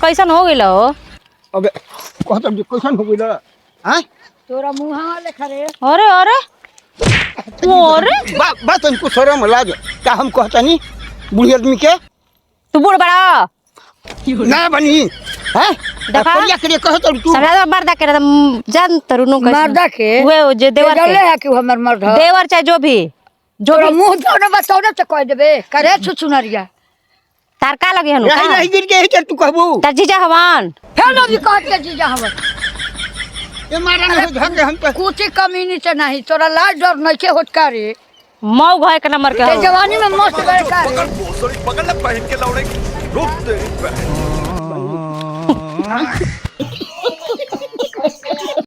कैसन हो गइल हो? अबे कहत कैसन हो गइल हां तोरा मुंह लेखा रे। अरे अरे अरे बा तुमको शर्म लाज का हम कहतनी बूढ़ी आदमी के तू बूढ़ बड़ा ना बनी हैं देखा? करिया करिया कहत तू सदा मर्दा के जान तरू नु मर्दा के वे जे देवर जले के है कि हमर मर्द है। देवर चाहे जो भी तोरा मुंह तोरा बताओ तो कह देबे करे सुनरिया तार का लगे हनु नहीं नहीं गिर के तू कहबू तार जीजा हवन हेलो भी कह के जीजा हमर ये मारा नहीं धंगे हम पे कुछ कमी से नहीं तोरा लाज डर नहीं के होत का रे। मऊ घय के नंबर के ते हो जवानी में मस्त बड़े का रे। पकड़ भोसड़ी पकड़ ले पहन के लौड़े रुक तेरी बहन